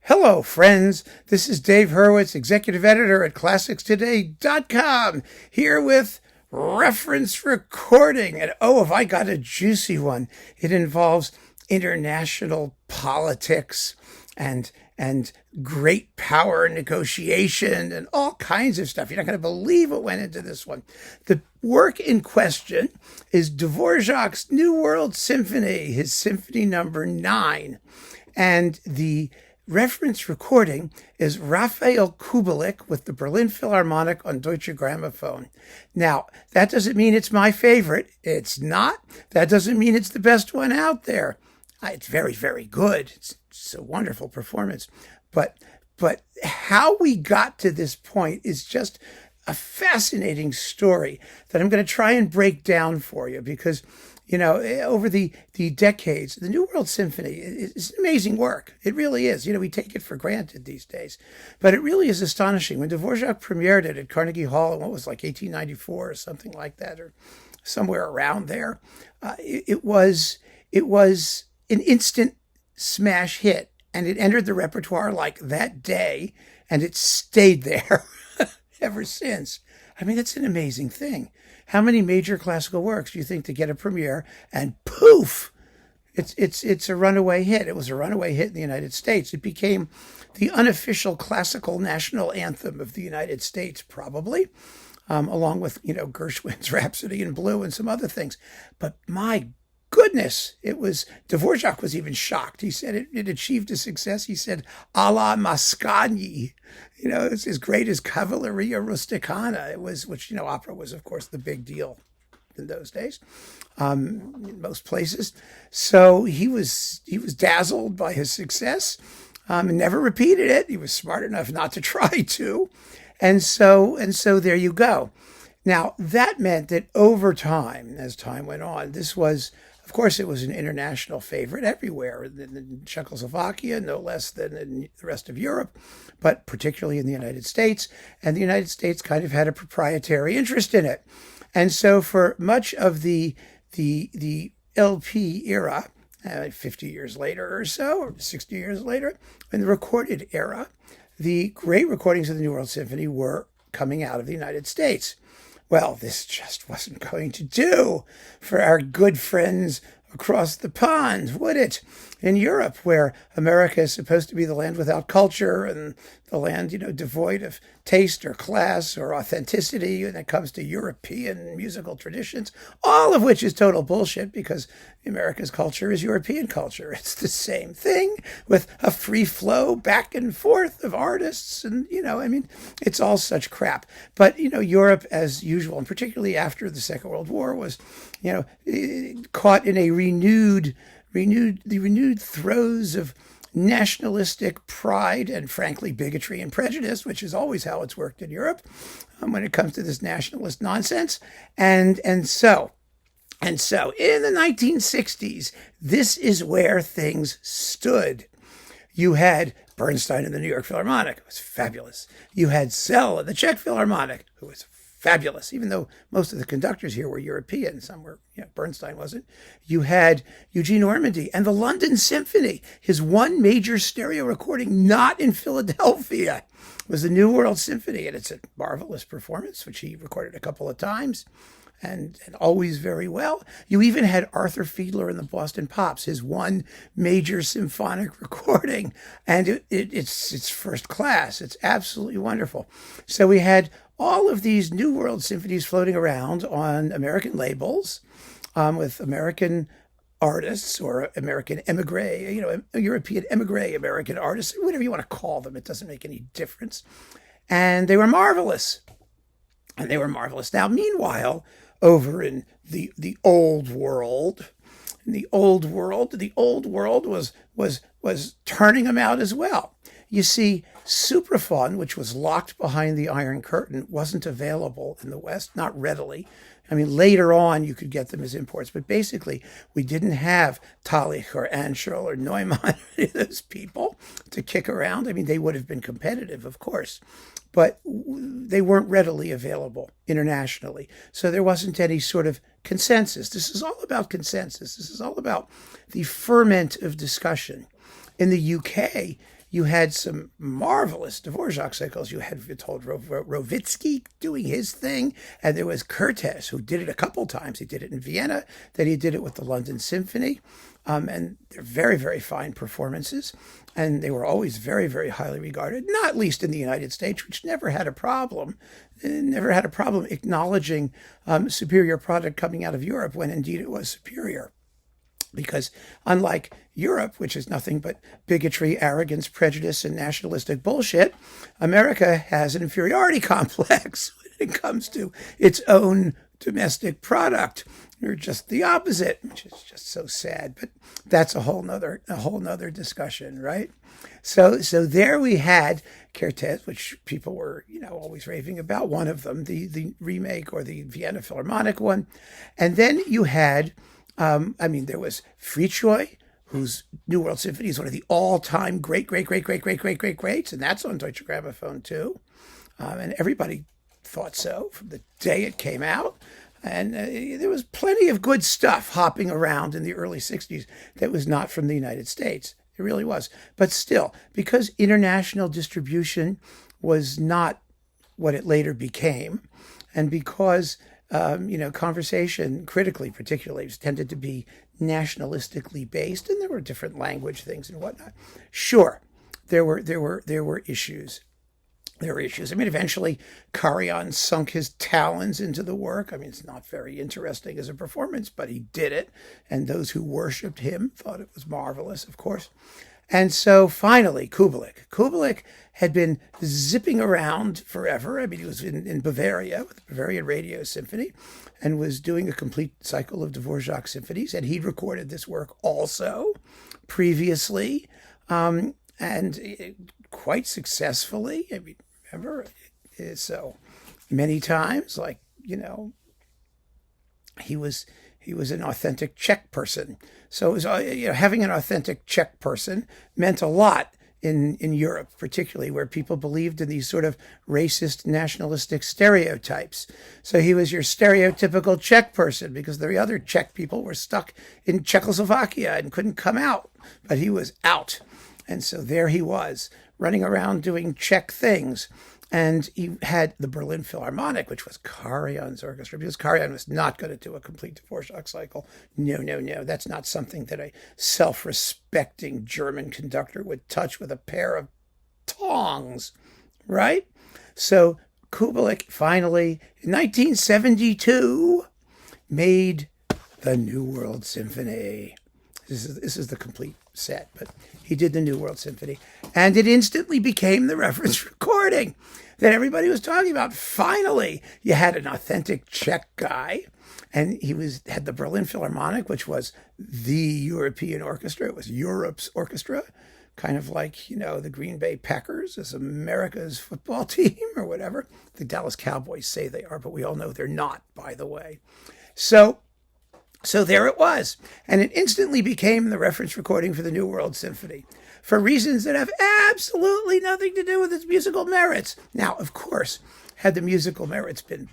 Hello, friends. This is Dave Hurwitz, executive editor at ClassicsToday.com, here with reference recording. And oh, have I got a juicy one. It involves international politics and great power negotiation and all kinds of stuff. You're not going to believe what went into this one. The work in question is Dvořák's New World Symphony, his Symphony number 9. And the reference recording is Rafael Kubelik with the Berlin Philharmonic on Deutsche Grammophon. Now, that doesn't mean it's my favorite. It's not. That doesn't mean it's the best one out there. It's very, very good. It's a wonderful performance. But how we got to this point is just a fascinating story that I'm going to try and break down for you because, you know, over the decades, the New World Symphony is amazing work. It really is. You know, we take it for granted these days. But it really is astonishing. When Dvořák premiered it at Carnegie Hall in what was like 1894 or something like that, or somewhere around there, it was an instant smash hit. And it entered the repertoire like that day, and it stayed there ever since. I mean, that's an amazing thing. How many major classical works do you think to get a premiere and poof, it's a runaway hit? It was a runaway hit in the United States. It became the unofficial classical national anthem of the United States, probably, along with, you know, Gershwin's Rhapsody in Blue and some other things. But my goodness, Dvořák was even shocked. He said it achieved a success. He said, a la Mascagni, you know, it's as great as Cavalleria Rusticana. It was, which, you know, opera was, of course, the big deal in those days, in most places. So he was dazzled by his success, and never repeated it. He was smart enough not to try to. And so there you go. Now, that meant that over time, as time went on, this was, of course, it was an international favorite everywhere, in Czechoslovakia, no less than in the rest of Europe, but particularly in the United States. And the United States kind of had a proprietary interest in it. And so for much of the LP era, 50 years later or so, or 60 years later, in the recorded era, the great recordings of the New World Symphony were coming out of the United States. Well, this just wasn't going to do for our good friends across the pond, would it? In Europe, where America is supposed to be the land without culture and the land, you know, devoid of taste or class or authenticity when it comes to European musical traditions, all of which is total bullshit because America's culture is European culture. It's the same thing with a free flow back and forth of artists. And, you know, I mean, it's all such crap. But, you know, Europe, as usual, and particularly after the Second World War, was, you know, caught in a renewed throes of nationalistic pride and, frankly, bigotry and prejudice, which is always how it's worked in Europe when it comes to this nationalist nonsense. And so in the 1960s, this is where things stood. You had Bernstein in the New York Philharmonic, who was fabulous. You had Zell in the Czech Philharmonic, who was fabulous, even though most of the conductors here were European. Some were, you know, Bernstein wasn't. You had Eugene Ormandy and the London Symphony. His one major stereo recording not in Philadelphia was the New World Symphony, and it's a marvelous performance, which he recorded a couple of times and always very well. You even had Arthur Fiedler in the Boston Pops, his one major symphonic recording, and it's first class. It's absolutely wonderful. So we had all of these New World Symphonies floating around on American labels with American artists or American emigre, you know, European emigre American artists, whatever you want to call them. It doesn't make any difference. And they were marvelous. Now, meanwhile, over in the old world, the old world was turning them out as well. You see, Supraphon, which was locked behind the Iron Curtain, wasn't available in the West, not readily. I mean, later on, you could get them as imports, but basically, we didn't have Talich or Anschel or Neumann, any of those people to kick around. I mean, they would have been competitive, of course, but they weren't readily available internationally. So there wasn't any sort of consensus. This is all about consensus. This is all about the ferment of discussion. In the UK, you had some marvelous Dvořák cycles. You had Rovitsky doing his thing, and there was Kertész, who did it a couple times. He did it in Vienna, then he did it with the London Symphony. And they're very, very fine performances. And they were always very, very highly regarded, not least in the United States, which never had a problem acknowledging superior product coming out of Europe when indeed it was superior. Because unlike Europe, which is nothing but bigotry, arrogance, prejudice, and nationalistic bullshit, America has an inferiority complex when it comes to its own domestic product. You're just the opposite, which is just so sad. But that's a whole nother discussion, right? So there we had Kertész, which people were, always raving about. One of them, the remake or the Vienna Philharmonic one, and then you had, there was Fritzsche, whose New World Symphony is one of the all-time greats, and that's on Deutsche Grammophon too, and everybody thought so from the day it came out. And there was plenty of good stuff hopping around in the early 60s that was not from the United States. It really was. But still, because international distribution was not what it later became, and because, conversation, critically particularly, tended to be nationalistically based, and there were different language things and whatnot. Sure, there were issues. Eventually, Karajan sunk his talons into the work. It's not very interesting as a performance, but he did it. And those who worshipped him thought it was marvelous, of course. And so finally, Kubelik. Kubelik had been zipping around forever. He was in Bavaria with the Bavarian Radio Symphony and was doing a complete cycle of Dvořák symphonies. And he'd recorded this work also previously, and quite successfully. Remember, so many times, he was an authentic Czech person. So it was, having an authentic Czech person meant a lot in Europe, particularly where people believed in these sort of racist, nationalistic stereotypes. So he was your stereotypical Czech person because the other Czech people were stuck in Czechoslovakia and couldn't come out, but he was out. And so there he was, running around doing Czech things. And he had the Berlin Philharmonic, which was Karajan's orchestra, because Karajan was not going to do a complete Dvořák cycle. No. That's not something that a self-respecting German conductor would touch with a pair of tongs, right? So Kubelik finally, in 1972, made the New World Symphony. This is the complete set, but he did the New World Symphony, and it instantly became the reference recording that everybody was talking about. Finally, you had an authentic Czech guy, and he had the Berlin Philharmonic, which was the European orchestra. It was Europe's orchestra, kind of like, the Green Bay Packers is America's football team or whatever. The Dallas Cowboys say they are, but we all know they're not, by the way. So there it was, and it instantly became the reference recording for the New World Symphony for reasons that have absolutely nothing to do with its musical merits. Now, of course, had the musical merits been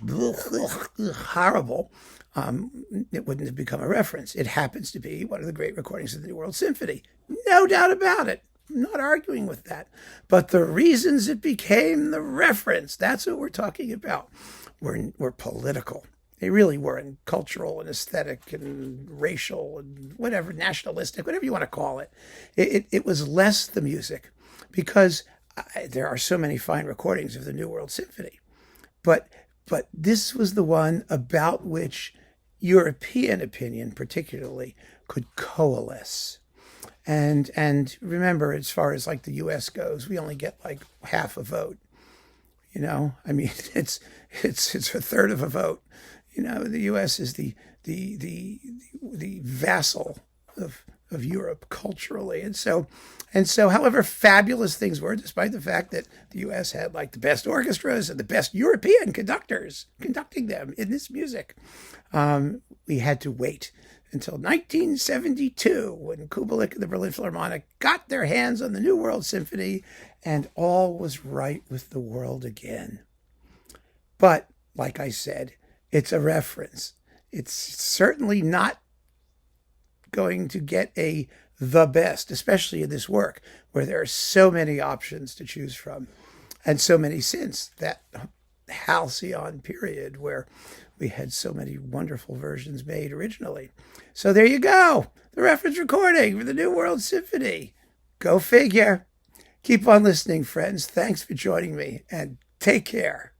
horrible, it wouldn't have become a reference. It happens to be one of the great recordings of the New World Symphony. No doubt about it. I'm not arguing with that. But the reasons it became the reference, that's what we're talking about, were political. They really were, in cultural and aesthetic and racial and whatever, nationalistic, whatever you want to call it. It was less the music, because there are so many fine recordings of the New World Symphony. But this was the one about which European opinion particularly could coalesce. And remember, as far as the U.S. goes, we only get half a vote. It's a third of a vote. The U.S. is the vassal of Europe culturally, and so, however fabulous things were, despite the fact that the U.S. had the best orchestras and the best European conductors conducting them in this music, we had to wait until 1972 when Kubelik and the Berlin Philharmonic got their hands on the New World Symphony, and all was right with the world again. But like I said, it's a reference. It's certainly not going to get a the best, especially in this work where there are so many options to choose from and so many since that halcyon period where we had so many wonderful versions made originally. So there you go, the reference recording for the New World Symphony. Go figure. Keep on listening, friends. Thanks for joining me, and take care.